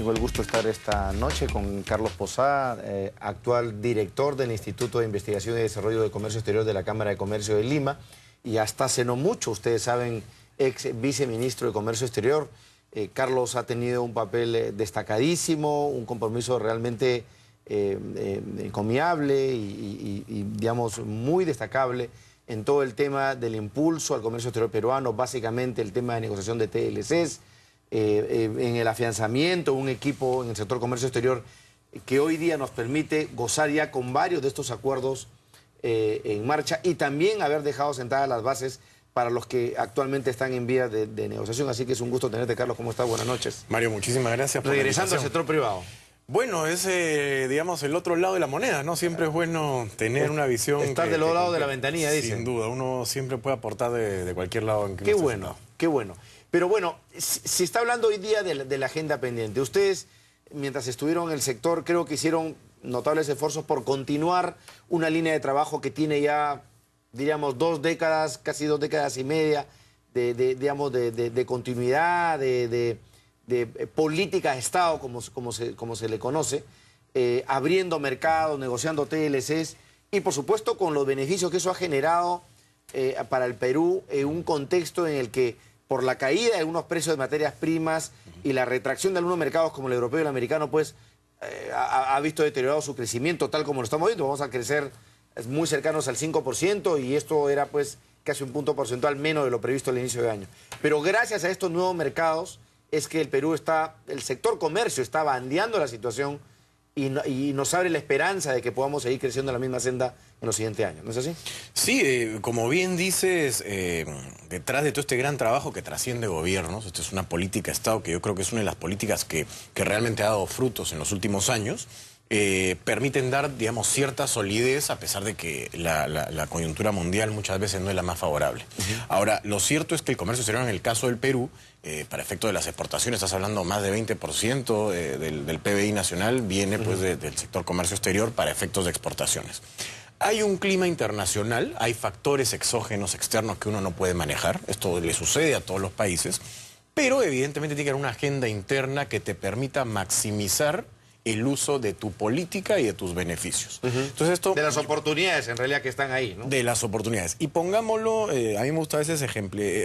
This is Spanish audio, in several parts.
Tengo el gusto de estar esta noche con Carlos Posada, actual director del Instituto de Investigación y Desarrollo de Comercio Exterior de la Cámara de Comercio de Lima, y hasta hace no mucho, ustedes saben, ex viceministro de Comercio Exterior. Carlos ha tenido un papel destacadísimo, un compromiso realmente encomiable y, digamos, muy destacable en todo el tema del impulso al comercio exterior peruano, básicamente el tema de negociación de TLCs, en el afianzamiento, un equipo en el sector comercio exterior que hoy día nos permite gozar ya con varios de estos acuerdos en marcha y también haber dejado sentadas las bases para los que actualmente están en vías de negociación. Así que es un gusto tenerte, Carlos. ¿Cómo estás? Buenas noches. Mario, muchísimas gracias por la invitación. Regresando al sector privado. Bueno, es, digamos, el otro lado de la moneda, ¿no? Siempre es bueno tener una visión... Estar del otro lado de la ventanilla, dice. Sin duda, uno siempre puede aportar de cualquier lado en que Qué uno esté bueno, sentado. qué bueno. Pero bueno, se está hablando hoy día de la agenda pendiente. Ustedes, mientras estuvieron en el sector, creo que hicieron notables esfuerzos por continuar una línea de trabajo que tiene ya, diríamos, 2 décadas, casi 2 décadas y media, de continuidad, de política de Estado, como se le conoce, abriendo mercados, negociando TLCs y, por supuesto, con los beneficios que eso ha generado para el Perú en un contexto en el que, por la caída de algunos precios de materias primas y la retracción de algunos mercados como el europeo y el americano, pues ha visto deteriorado su crecimiento, tal como lo estamos viendo. Vamos a crecer muy cercanos al 5% y esto era pues casi un punto porcentual menos de lo previsto al inicio de año. Pero gracias a estos nuevos mercados es que el Perú el sector comercio está bandeando la situación y nos abre la esperanza de que podamos seguir creciendo en la misma senda en los siguientes años, ¿no es así? Sí, como bien dices, detrás de todo este gran trabajo que trasciende gobiernos, esto es una política de Estado que yo creo que es una de las políticas que realmente ha dado frutos en los últimos años, permiten dar, digamos, cierta solidez a pesar de que la coyuntura mundial muchas veces no es la más favorable. Ahora, lo cierto es que el comercio exterior en el caso del Perú, para efecto de las exportaciones, estás hablando más de 20% del PBI nacional viene pues del sector comercio exterior para efectos de exportaciones. Hay un clima internacional, hay factores exógenos, externos que uno no puede manejar, esto le sucede a todos los países, pero evidentemente tiene que haber una agenda interna que te permita maximizar el uso de tu política y de tus beneficios. Entonces esto, de las oportunidades, en realidad, que están ahí, ¿no? De las oportunidades. Y pongámoslo, a mí me gusta a veces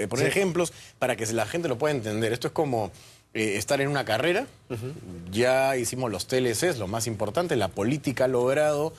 poner ejemplos para que la gente lo pueda entender. Esto es como estar en una carrera, ya hicimos los TLCs, lo más importante, la política ha logrado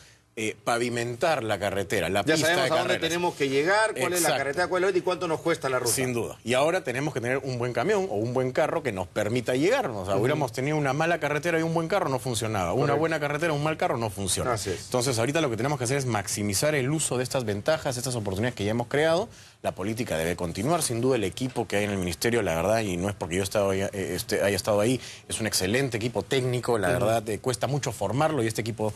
pavimentar la carretera, la pista de carreras. Ya sabemos a dónde tenemos que llegar, cuál es la carretera, cuál es y cuánto nos cuesta la ruta. Sin duda. Y ahora tenemos que tener un buen camión o un buen carro que nos permita llegar. O sea, hubiéramos tenido una mala carretera y un buen carro, no funcionaba. Correcto. Una buena carretera y un mal carro no funciona. Así es. Entonces, ahorita lo que tenemos que hacer es maximizar el uso de estas ventajas, estas oportunidades que ya hemos creado. La política debe continuar. Sin duda, el equipo que hay en el ministerio, la verdad, y no es porque yo haya estado ahí, es un excelente equipo técnico. La verdad, cuesta mucho formarlo y este equipo,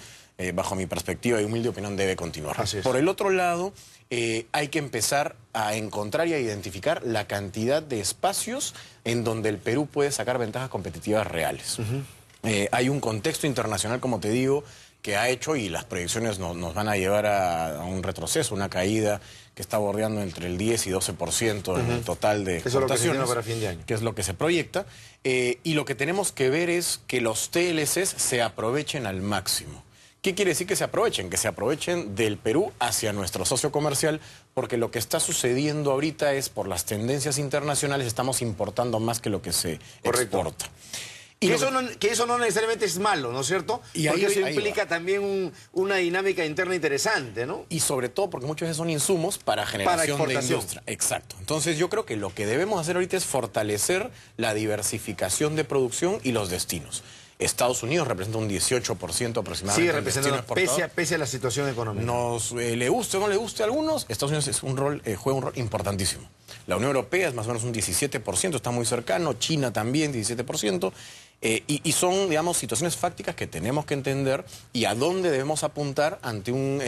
bajo mi perspectiva y humilde opinión, debe continuar. Así es. Por el otro lado, hay que empezar a encontrar y a identificar la cantidad de espacios en donde el Perú puede sacar ventajas competitivas reales. Hay un contexto internacional, como te digo, que ha hecho, y las proyecciones nos van a llevar a un retroceso, una caída que está bordeando entre el 10 y 12% en el total de exportaciones. Eso es lo que se tiene para fin de año. Que es lo que se proyecta. Y lo que tenemos que ver es que los TLCs se aprovechen al máximo. ¿Qué quiere decir que se aprovechen? Que se aprovechen del Perú hacia nuestro socio comercial, porque lo que está sucediendo ahorita es, por las tendencias internacionales, estamos importando más que lo que se exporta. Y que eso no necesariamente es malo, ¿no es cierto? Y porque eso implica también una dinámica interna interesante, ¿no? Y sobre todo porque muchos de esos son insumos para generación de industria. Exacto. Entonces yo creo que lo que debemos hacer ahorita es fortalecer la diversificación de producción y los destinos. Estados Unidos representa un 18% aproximadamente. Sigue representando, pese a la situación económica. Le guste o no le guste a algunos, Estados Unidos juega un rol importantísimo. La Unión Europea es más o menos un 17%, está muy cercano. China también, 17%. Y son, digamos, situaciones fácticas que tenemos que entender y a dónde debemos apuntar ante un,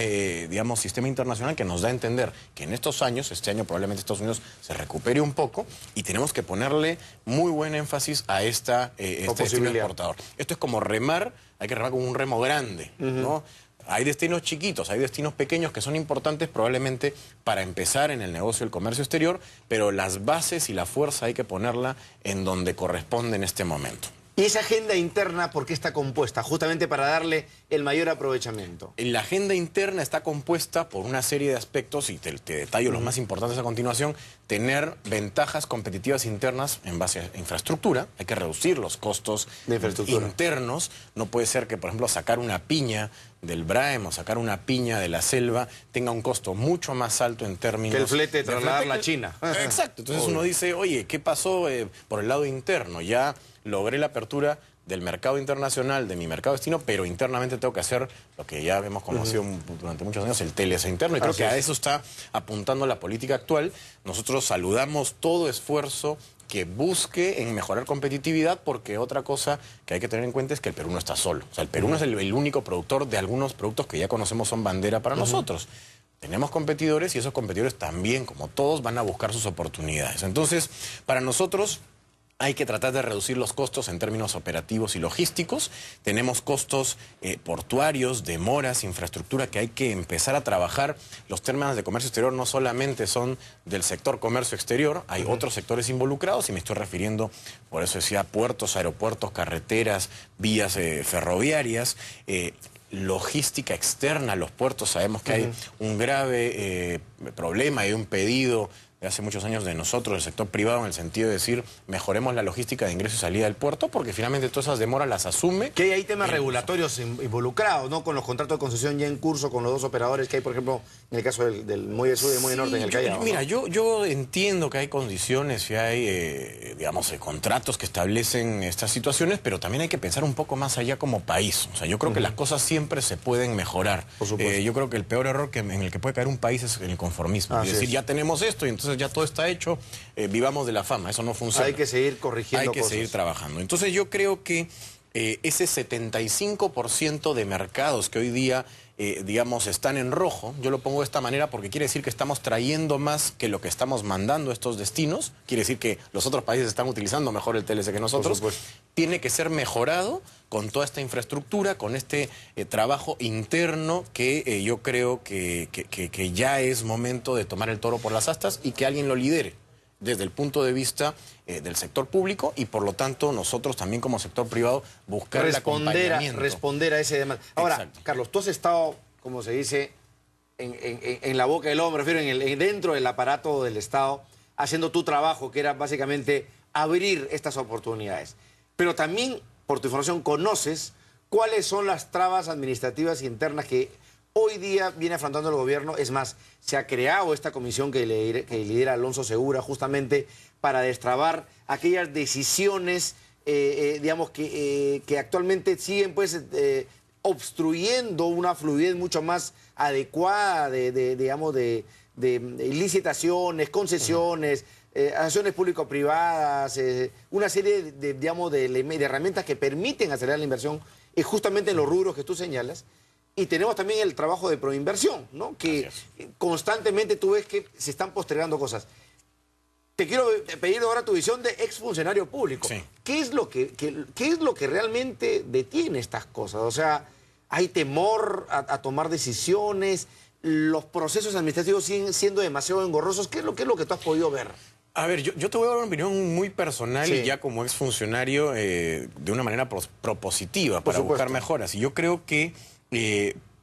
digamos, sistema internacional que nos da a entender que en estos años, este año probablemente Estados Unidos se recupere un poco y tenemos que ponerle muy buen énfasis a este destino exportador. Esto es como remar, hay que remar con un remo grande, ¿no? Hay destinos chiquitos, hay destinos pequeños que son importantes probablemente para empezar en el negocio del comercio exterior, pero las bases y la fuerza hay que ponerla en donde corresponde en este momento. ¿Y esa agenda interna por qué está compuesta? Justamente para darle el mayor aprovechamiento. La agenda interna está compuesta por una serie de aspectos, y te detallo los más importantes a continuación. Tener ventajas competitivas internas en base a infraestructura. Hay que reducir los costos de infraestructura internos. No puede ser que, por ejemplo, sacar una piña del Braem o sacar una piña de la selva tenga un costo mucho más alto en términos... Que el flete de trasladarla a China. Exacto. Entonces uno dice, oye, ¿qué pasó por el lado interno? Ya logré la apertura del mercado internacional, de mi mercado destino, pero internamente tengo que hacer lo que ya hemos conocido durante muchos años, el TLC interno, y creo que a eso está apuntando la política actual. Nosotros saludamos todo esfuerzo que busque en mejorar competitividad, porque otra cosa que hay que tener en cuenta es que el Perú no está solo. O sea, el Perú no es el único productor de algunos productos que ya conocemos son bandera para nosotros. Tenemos competidores y esos competidores también, como todos, van a buscar sus oportunidades. Entonces, para nosotros hay que tratar de reducir los costos en términos operativos y logísticos. Tenemos costos portuarios, demoras, infraestructura que hay que empezar a trabajar. Los términos de comercio exterior no solamente son del sector comercio exterior, hay otros sectores involucrados y me estoy refiriendo, por eso decía, puertos, aeropuertos, carreteras, vías ferroviarias, logística externa. Los puertos, sabemos que hay un grave problema, hay un pedido de hace muchos años de nosotros, del sector privado, en el sentido de decir, mejoremos la logística de ingreso y salida del puerto, porque finalmente todas esas demoras las asume. Que hay temas regulatorios involucrados, ¿no? Con los contratos de concesión ya en curso, con los dos operadores que hay, por ejemplo, en el caso del Muelle Sur y del Muelle Norte en el Callao. Mira, ¿no? yo entiendo que hay condiciones y hay, digamos, contratos que establecen estas situaciones, pero también hay que pensar un poco más allá como país. O sea, yo creo que las cosas siempre se pueden mejorar. Por supuesto. Yo creo que el peor error en el que puede caer un país es el conformismo. Es decir, ya tenemos esto y entonces ya todo está hecho, vivamos de la fama. Eso no funciona. Hay que seguir corrigiendo cosas. Hay que seguir trabajando. Entonces yo creo que ese 75% de mercados que hoy día, digamos, están en rojo, yo lo pongo de esta manera porque quiere decir que estamos trayendo más que lo que estamos mandando a estos destinos, quiere decir que los otros países están utilizando mejor el TLC que nosotros, tiene que ser mejorado con toda esta infraestructura, con este trabajo interno que yo creo que ya es momento de tomar el toro por las astas y que alguien lo lidere desde el punto de vista del sector público y por lo tanto nosotros también como sector privado buscar el acompañamiento. Responder a ese demanda. Ahora, exacto. Carlos, tú has estado, como se dice, en la boca del lobo, me refiero dentro del aparato del Estado, haciendo tu trabajo, que era básicamente abrir estas oportunidades. Pero también, por tu información, conoces cuáles son las trabas administrativas internas que hoy día viene afrontando el gobierno. Es más, se ha creado esta comisión que lidera Alonso Segura justamente para destrabar aquellas decisiones, digamos, que actualmente siguen pues obstruyendo una fluidez mucho más adecuada digamos, de licitaciones, concesiones, acciones público-privadas, una serie digamos, de herramientas que permiten acelerar la inversión justamente en los rubros que tú señalas. Y tenemos también el trabajo de proinversión, ¿no? Que constantemente tú ves que se están postergando cosas. Te quiero pedir ahora tu visión de exfuncionario público. Sí. ¿Qué es lo que realmente detiene estas cosas? O sea, ¿hay temor a tomar decisiones? ¿Los procesos administrativos siguen siendo demasiado engorrosos? ¿Qué es lo que tú has podido ver? A ver, yo te voy a dar una opinión muy personal y ya como exfuncionario de una manera propositiva para buscar mejoras. Y yo creo que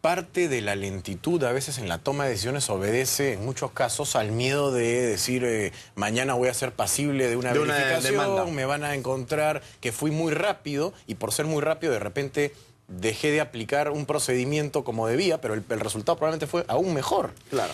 parte de la lentitud a veces en la toma de decisiones obedece en muchos casos al miedo de decir mañana voy a ser pasible de una verificación, me van a encontrar que fui muy rápido y por ser muy rápido de repente dejé de aplicar un procedimiento como debía, pero el resultado probablemente fue aún mejor. Claro.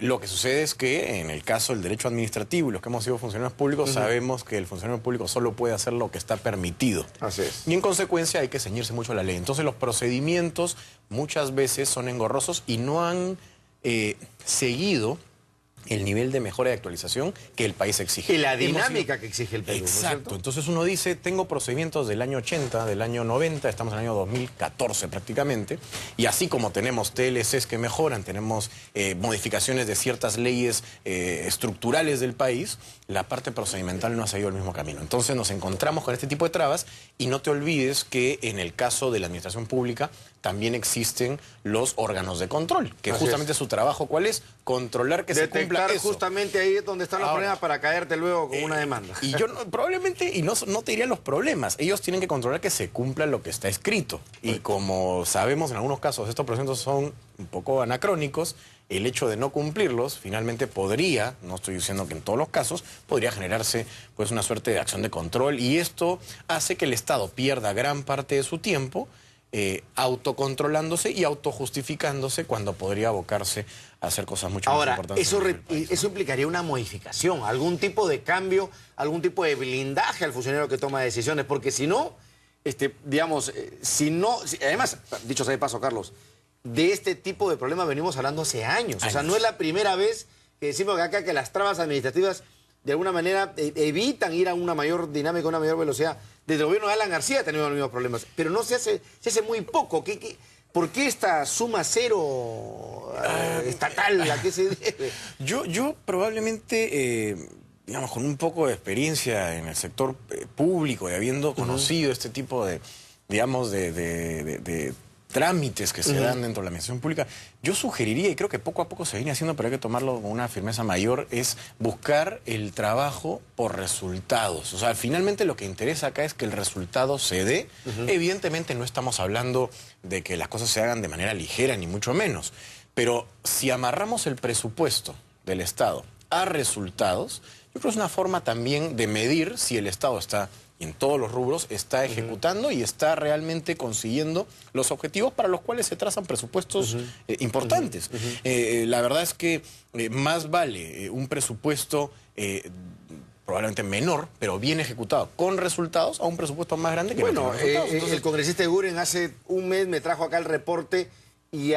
Lo que sucede es que en el caso del derecho administrativo y los que hemos sido funcionarios públicos sabemos que el funcionario público solo puede hacer lo que está permitido. Así es. Y en consecuencia hay que ceñirse mucho a la ley. Entonces los procedimientos muchas veces son engorrosos y no han seguido el nivel de mejora y actualización que el país exige. Y la dinámica que exige el Perú. Exacto. ¿No? Entonces uno dice, tengo procedimientos del año 80, del año 90, estamos en el año 2014 prácticamente, y así como tenemos TLCs que mejoran, tenemos modificaciones de ciertas leyes estructurales del país, la parte procedimental no ha seguido el mismo camino. Entonces nos encontramos con este tipo de trabas y no te olvides que en el caso de la administración pública también existen los órganos de control, que justamente su trabajo, ¿cuál es? Controlar que se cumpla apuntar eso. justamente ahí es donde están los Ahora, problemas para caerte luego con una demanda. Y yo probablemente, y no te diría los problemas, ellos tienen que controlar que se cumpla lo que está escrito. Y como sabemos, en algunos casos estos procedimientos son un poco anacrónicos, el hecho de no cumplirlos finalmente podría, no estoy diciendo que en todos los casos, podría generarse pues una suerte de acción de control, y esto hace que el Estado pierda gran parte de su tiempo autocontrolándose y autojustificándose cuando podría abocarse a hacer cosas mucho más importantes. Ahora, eso implicaría una modificación, algún tipo de cambio, algún tipo de blindaje al funcionario que toma decisiones, porque si no, digamos, además, dicho sea de paso, Carlos, de este tipo de problemas venimos hablando hace años. O sea, no es la primera vez que decimos que las trabas administrativas de alguna manera evitan ir a una mayor dinámica, a una mayor velocidad. Desde el gobierno de Alan García tenemos los mismos problemas, pero no se hace muy poco. ¿Por qué esta suma cero estatal? ¿A qué se debe? Yo probablemente, digamos, con un poco de experiencia en el sector público y habiendo conocido este tipo de, digamos, de trámites que se dan dentro de la administración pública, yo sugeriría, y creo que poco a poco se viene haciendo, pero hay que tomarlo con una firmeza mayor, es buscar el trabajo por resultados. O sea, finalmente lo que interesa acá es que el resultado se dé. Evidentemente no estamos hablando de que las cosas se hagan de manera ligera, ni mucho menos. Pero si amarramos el presupuesto del Estado a resultados, yo creo que es una forma también de medir si el Estado está, en todos los rubros, está ejecutando y está realmente consiguiendo los objetivos para los cuales se trazan presupuestos importantes. La verdad es que más vale un presupuesto probablemente menor, pero bien ejecutado, con resultados, a un presupuesto más grande que no tiene resultados. Entonces, el congresista Eguren hace un mes me trajo acá el reporte y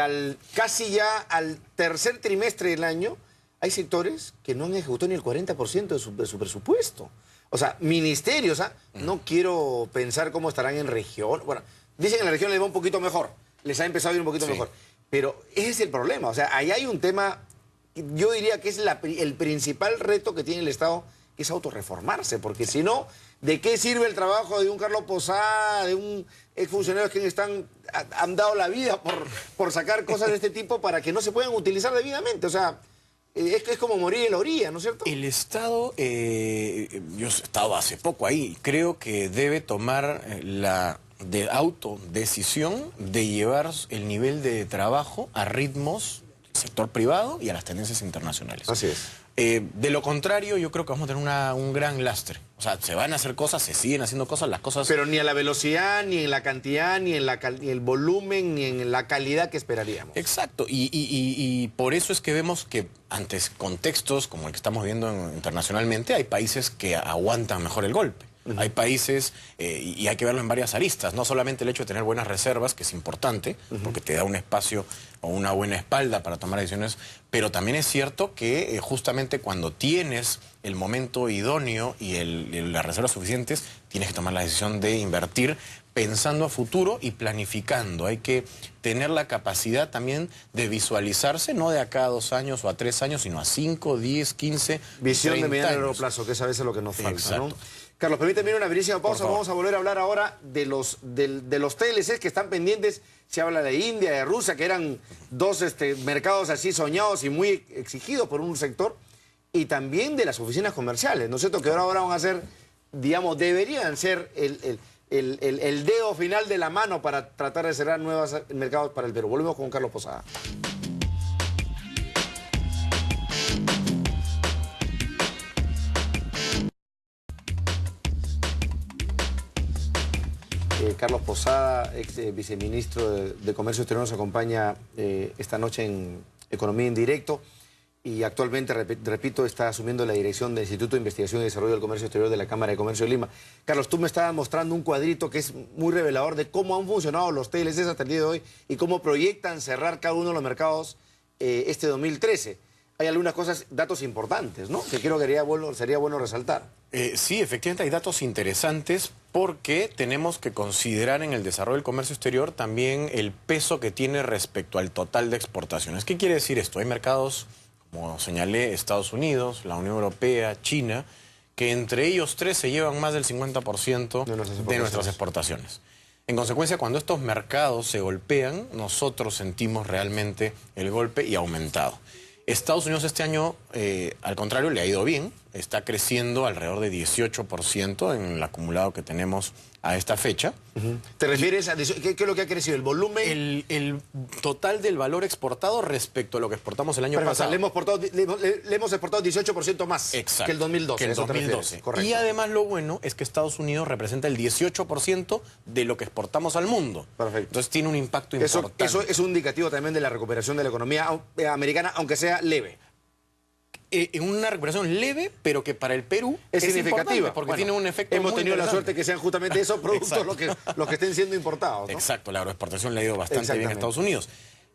casi ya al tercer trimestre del año hay sectores que no han ejecutado ni el 40% de su presupuesto. O sea, ministerios, no quiero pensar cómo estarán en región. Bueno, dicen que en la región les va un poquito mejor, les ha empezado a ir un poquito mejor. Pero ese es el problema, o sea, ahí hay un tema, yo diría que es el principal reto que tiene el Estado, que es autorreformarse, porque si no, ¿de qué sirve el trabajo de un Carlos Posada, de un exfuncionario que han dado la vida por sacar cosas de este tipo para que no se puedan utilizar debidamente? O sea, es como morir en la orilla, ¿no es cierto? El Estado, yo he estado hace poco ahí, creo que debe tomar la autodecisión de llevar el nivel de trabajo a ritmos del sector privado y a las tendencias internacionales. Así es. De lo contrario, yo creo que vamos a tener un gran lastre. O sea, se van a hacer cosas, se siguen haciendo cosas, las cosas... Pero ni a la velocidad, ni en la cantidad, ni en el volumen, ni en la calidad que esperaríamos. Exacto, y por eso es que vemos que ante contextos como el que estamos viendo internacionalmente, hay países que aguantan mejor el golpe. Hay países, y hay que verlo en varias aristas, no solamente el hecho de tener buenas reservas, que es importante, porque te da un espacio o una buena espalda para tomar decisiones, pero también es cierto que justamente cuando tienes el momento idóneo y las reservas suficientes, tienes que tomar la decisión de invertir pensando a futuro y planificando. Hay que tener la capacidad también de visualizarse, no de acá a 2 años o a 3 años, sino a 5, 10, 15, visión de mediano y años. largo plazo, que es a veces lo que nos falta, Exacto. ¿no? Carlos, permíteme una brevísima pausa. Vamos a volver a hablar ahora de los TLCs que están pendientes. Se habla de India, de Rusia, que eran dos mercados así soñados y muy exigidos por un sector. Y también de las oficinas comerciales, ¿no es cierto? Que ahora van a ser, digamos, deberían ser el dedo final de la mano para tratar de cerrar nuevos mercados para el Perú. Volvemos con Carlos Posada. Carlos Posada, ex viceministro de Comercio Exterior, nos acompaña esta noche en Economía en Directo y actualmente, repito, está asumiendo la dirección del Instituto de Investigación y Desarrollo del Comercio Exterior de la Cámara de Comercio de Lima. Carlos, tú me estabas mostrando un cuadrito que es muy revelador de cómo han funcionado los TLCs hasta el día de hoy y cómo proyectan cerrar cada uno de los mercados este 2013. Hay algunas cosas, datos importantes, ¿no? Que creo que sería bueno resaltar. Sí, efectivamente hay datos interesantes porque tenemos que considerar en el desarrollo del comercio exterior también el peso que tiene respecto al total de exportaciones. ¿Qué quiere decir esto? Hay mercados, como señalé, Estados Unidos, la Unión Europea, China, que entre ellos 3 se llevan más del 50% de nuestras exportaciones. En consecuencia, cuando estos mercados se golpean, nosotros sentimos realmente el golpe y aumentado. Estados Unidos este año, al contrario, le ha ido bien. Está creciendo alrededor de 18% en el acumulado que tenemos a esta fecha. ¿Te refieres a qué es lo que ha crecido? ¿El volumen? El total del valor exportado respecto a lo que exportamos el año pasado. O sea, le hemos exportado 18% más que el 2012. Que el 2012. Correcto. Y además lo bueno es que Estados Unidos representa el 18% de lo que exportamos al mundo. Perfecto. Entonces tiene un impacto importante. Eso es un indicativo también de la recuperación de la economía americana, aunque sea leve. Una recuperación leve, pero que para el Perú es significativa, porque tiene un efecto hemos muy tenido la suerte que sean justamente esos productos los que estén siendo importados, ¿no? Exacto, la agroexportación le ha ido bastante bien a Estados Unidos.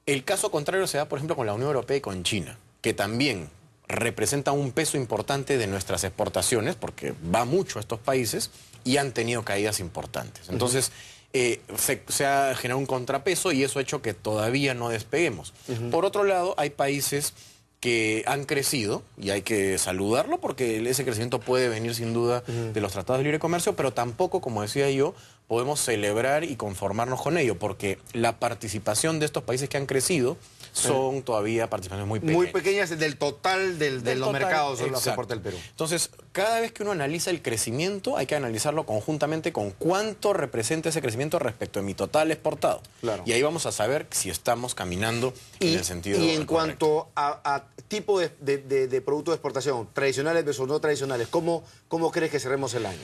El caso contrario se da, por ejemplo, con la Unión Europea y con China, que también representa un peso importante de nuestras exportaciones, porque va mucho a estos países y han tenido caídas importantes. Entonces, se ha generado un contrapeso y eso ha hecho que todavía no despeguemos. Por otro lado, hay países que han crecido, y hay que saludarlo porque ese crecimiento puede venir sin duda de los tratados de libre comercio, pero tampoco, como decía yo, podemos celebrar y conformarnos con ello, porque la participación de estos países que han crecido son todavía participaciones muy pequeñas. Muy pequeñas del total de los mercados que aporta el Perú. Entonces, cada vez que uno analiza el crecimiento, hay que analizarlo conjuntamente con cuánto representa ese crecimiento respecto a mi total exportado. Claro. Y ahí vamos a saber si estamos caminando en el sentido correcto. Y en cuanto a tipo de productos de exportación, tradicionales versus no tradicionales, ¿cómo crees que cerremos el año?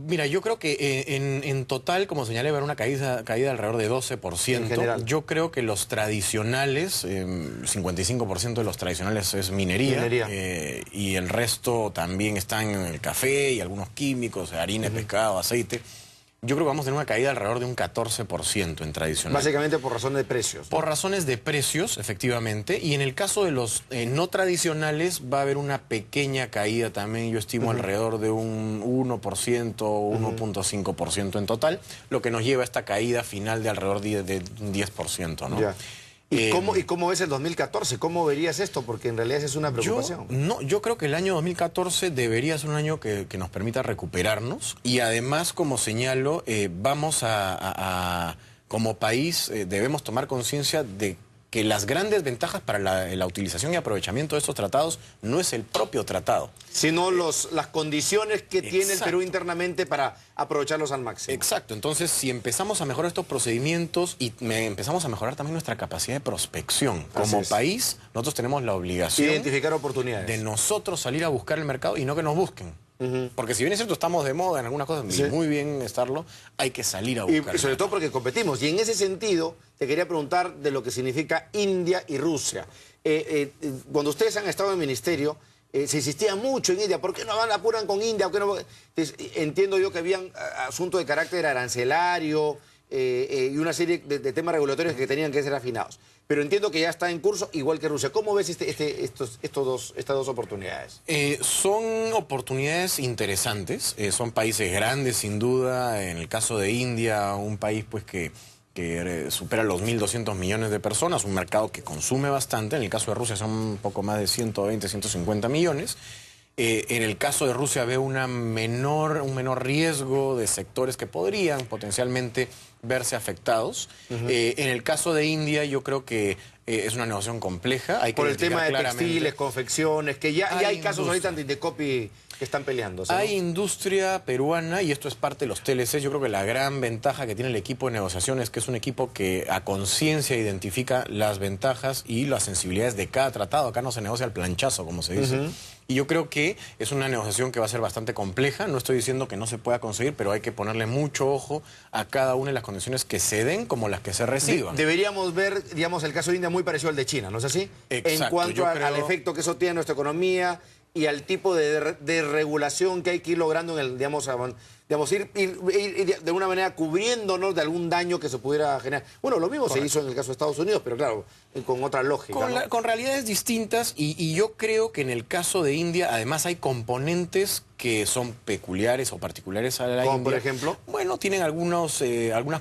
Mira, yo creo que en total, como señalé, va a haber una caída alrededor de 12%. En general. Yo creo que los tradicionales, 55% de los tradicionales es minería. Y el resto también están en el café y algunos químicos, harina, pescado, aceite. Yo creo que vamos a tener una caída alrededor de un 14% en tradicional. Básicamente por razones de precios, ¿no? Por razones de precios, efectivamente. Y en el caso de los no tradicionales va a haber una pequeña caída también. Yo estimo alrededor de un 1%, 1.5% en total. Lo que nos lleva a esta caída final de alrededor de un 10%, ¿no? Ya. ¿Y cómo ves el 2014? ¿Cómo verías esto? Porque en realidad es una preocupación. Yo creo que el año 2014 debería ser un año que nos permita recuperarnos y además, como señalo, vamos como país debemos tomar conciencia de que las grandes ventajas para la utilización y aprovechamiento de estos tratados no es el propio tratado. Sino las condiciones que tiene el Perú internamente para aprovecharlos al máximo. Exacto. Entonces, si empezamos a mejorar estos procedimientos y empezamos a mejorar también nuestra capacidad de prospección, como país, nosotros tenemos la obligación... identificar oportunidades. De nosotros salir a buscar el mercado y no que nos busquen. Porque si bien es cierto, estamos de moda en algunas cosas, y muy bien estarlo, hay que salir a buscar. Y sobre todo porque competimos. Y en ese sentido, te quería preguntar de lo que significa India y Rusia. Cuando ustedes han estado en el ministerio, se insistía mucho en India. ¿Por qué no apuran con India? ¿Por qué no? Entonces, entiendo yo que habían asuntos de carácter arancelario y una serie de temas regulatorios que tenían que ser afinados. Pero entiendo que ya está en curso, igual que Rusia. ¿Cómo ves estas dos oportunidades? Son oportunidades interesantes. Son países grandes, sin duda. En el caso de India, un país pues que supera los 1.200 millones de personas, un mercado que consume bastante. En el caso de Rusia son un poco más de 120, 150 millones. En el caso de Rusia veo un menor riesgo de sectores que podrían potencialmente verse afectados. En el caso de India yo creo que es una negociación compleja. Hay que por el tema de claramente textiles, confecciones, que ya hay casos ahorita de copy que están peleando. ¿Sí? Hay industria peruana y esto es parte de los TLC. Yo creo que la gran ventaja que tiene el equipo de negociación es que es un equipo que a conciencia identifica las ventajas y las sensibilidades de cada tratado. Acá no se negocia al planchazo, como se dice. Y yo creo que es una negociación que va a ser bastante compleja. No estoy diciendo que no se pueda conseguir, pero hay que ponerle mucho ojo a cada una de las condiciones que se den como las que se reciban. Deberíamos ver, digamos, el caso de India muy parecido al de China, ¿no es así? Exacto, en cuanto al efecto que eso tiene en nuestra economía y al tipo de regulación que hay que ir logrando en el, ir de una manera cubriéndonos de algún daño que se pudiera generar. Bueno, lo mismo se hizo en el caso de Estados Unidos, pero claro, con otra lógica. Con realidades distintas y yo creo que en el caso de India además hay componentes que son peculiares o particulares a la India. ¿Por ejemplo? Bueno, tienen algunas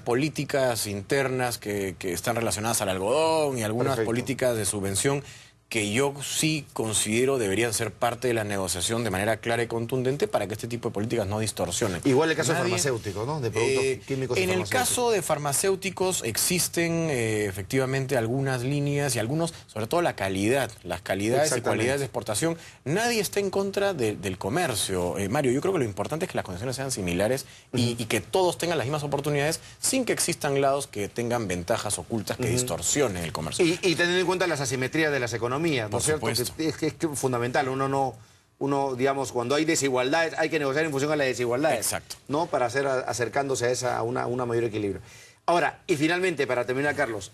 políticas internas que están relacionadas al algodón y algunas políticas de subvención que yo sí considero deberían ser parte de la negociación de manera clara y contundente para que este tipo de políticas no distorsionen. Igual el caso de farmacéuticos, ¿no? De productos químicos. En el caso de farmacéuticos existen efectivamente algunas líneas y algunos, sobre todo la calidad, las calidades y cualidades de exportación. Nadie está en contra del comercio, Mario. Yo creo que lo importante es que las condiciones sean similares y que todos tengan las mismas oportunidades sin que existan lados que tengan ventajas ocultas que distorsionen el comercio. Y teniendo en cuenta las asimetrías de las economías, ¿no es cierto? Que es fundamental. Uno, digamos, cuando hay desigualdades, hay que negociar en función a las desigualdades. Exacto. ¿No? Para hacer acercándose a esa, una mayor equilibrio. Ahora, y finalmente, para terminar, Carlos,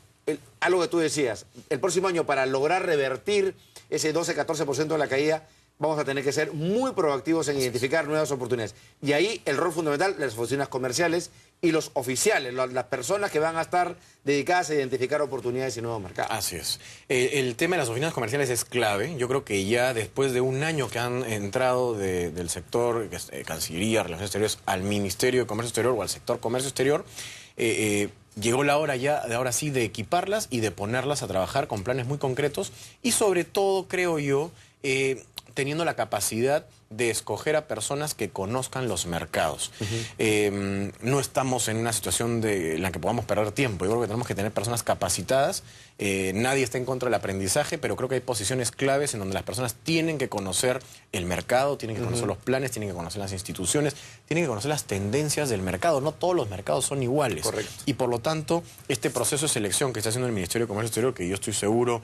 algo que tú decías, el próximo año, para lograr revertir ese 12-14% de la caída, vamos a tener que ser muy proactivos en identificar nuevas oportunidades. Y ahí el rol fundamental de las oficinas comerciales y los oficiales, las personas que van a estar dedicadas a identificar oportunidades y nuevos mercados. Así es. El tema de las oficinas comerciales es clave. Yo creo que ya después de un año que han entrado del sector Cancillería, Relaciones Exteriores, al Ministerio de Comercio Exterior o al sector Comercio Exterior, llegó la hora ya, ahora sí, de equiparlas y de ponerlas a trabajar con planes muy concretos y sobre todo, creo yo, teniendo la capacidad de escoger a personas que conozcan los mercados. No estamos en una situación en la que podamos perder tiempo. Yo creo que tenemos que tener personas capacitadas. Nadie está en contra del aprendizaje, pero creo que hay posiciones claves en donde las personas tienen que conocer el mercado, tienen que conocer los planes, tienen que conocer las instituciones, tienen que conocer las tendencias del mercado. No todos los mercados son iguales. Correcto. Y por lo tanto, este proceso de selección que está haciendo el Ministerio de Comercio Exterior, que yo estoy seguro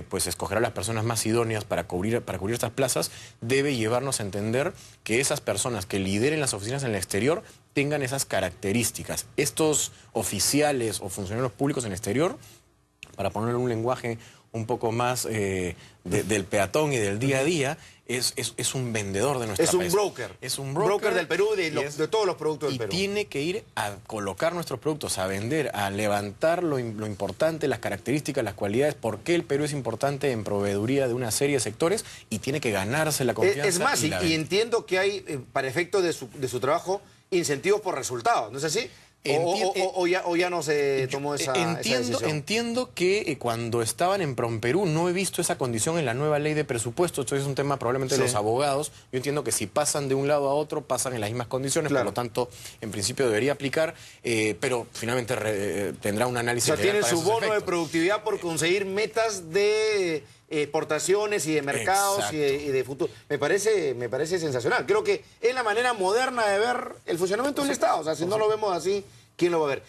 pues escogerá a las personas más idóneas para cubrir estas plazas, debe llevarnos a entender que esas personas que lideren las oficinas en el exterior tengan esas características. Estos oficiales o funcionarios públicos en el exterior, para ponerle un lenguaje un poco más del peatón y del día a día, es un vendedor de nuestra empresa. Es un broker del Perú, de todos los productos del Perú. Y tiene que ir a colocar nuestros productos, a vender, a levantar lo importante, las características, las cualidades, por qué el Perú es importante en proveeduría de una serie de sectores y tiene que ganarse la confianza. Es más, y entiendo que hay, para efecto de su trabajo, incentivos por resultados, ¿no es así? O ya no se tomó esa decisión. Entiendo que cuando estaban en PROMPERÚ no he visto esa condición en la nueva ley de presupuesto. Esto es un tema probablemente de los abogados. Yo entiendo que si pasan de un lado a otro, pasan en las mismas condiciones, por lo tanto, en principio debería aplicar, pero finalmente tendrá un análisis. O sea, tiene su bono de productividad por conseguir metas de exportaciones y de mercados y de futuro. Me parece sensacional. Creo que es la manera moderna de ver el funcionamiento del Estado. O sea, si no lo vemos así, ¿quién lo va a ver?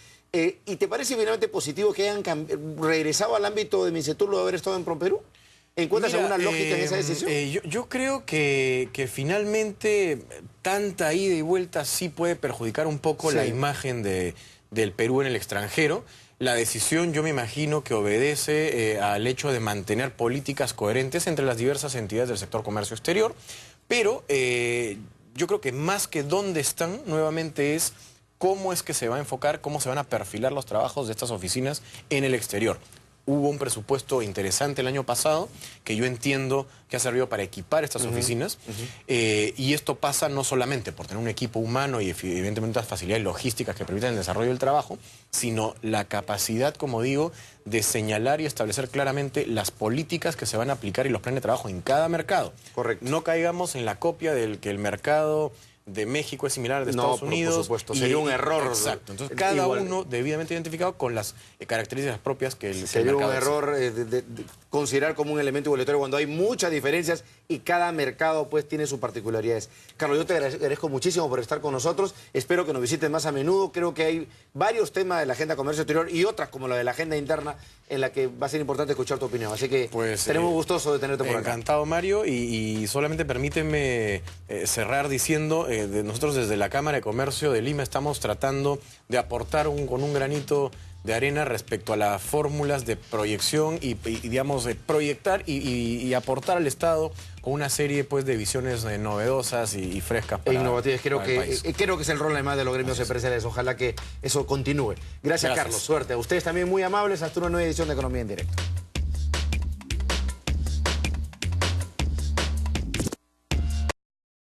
¿Y te parece finalmente positivo que hayan regresado al ámbito de Micetur luego de haber estado en PROMPERÚ? ¿Encuentras alguna lógica en esa decisión? Yo creo que finalmente tanta ida y vuelta sí puede perjudicar un poco la imagen del Perú en el extranjero. La decisión yo me imagino que obedece al hecho de mantener políticas coherentes entre las diversas entidades del sector comercio exterior, pero yo creo que más que dónde están, nuevamente es cómo es que se va a enfocar, cómo se van a perfilar los trabajos de estas oficinas en el exterior. Hubo un presupuesto interesante el año pasado que yo entiendo que ha servido para equipar estas oficinas y esto pasa no solamente por tener un equipo humano y evidentemente las facilidades logísticas que permitan el desarrollo del trabajo, sino la capacidad, como digo, de señalar y establecer claramente las políticas que se van a aplicar y los planes de trabajo en cada mercado. Correcto. No caigamos en la copia del que el mercado de México es similar al de Estados Unidos. Por supuesto, sería un error. Exacto, entonces cada uno debidamente identificado con las características propias que el mercado sería un error de considerar como un elemento igualitario cuando hay muchas diferencias y cada mercado pues tiene sus particularidades. Carlos, yo te agradezco muchísimo por estar con nosotros, espero que nos visiten más a menudo, creo que hay varios temas de la agenda comercio exterior y otras como la de la agenda interna en la que va a ser importante escuchar tu opinión, así que tenemos gustoso de tenerte por acá. Encantado, Mario, y solamente permíteme cerrar diciendo, nosotros desde la Cámara de Comercio de Lima estamos tratando de aportar con un granito de arena respecto a las fórmulas de proyección y digamos, de proyectar y aportar al Estado con una serie pues de visiones novedosas y frescas para, innovativas. Creo que es el rol además de los gremios empresariales. Ojalá que eso continúe. Gracias, Carlos. Suerte. A ustedes también muy amables. Hasta una nueva edición de Economía en Directo.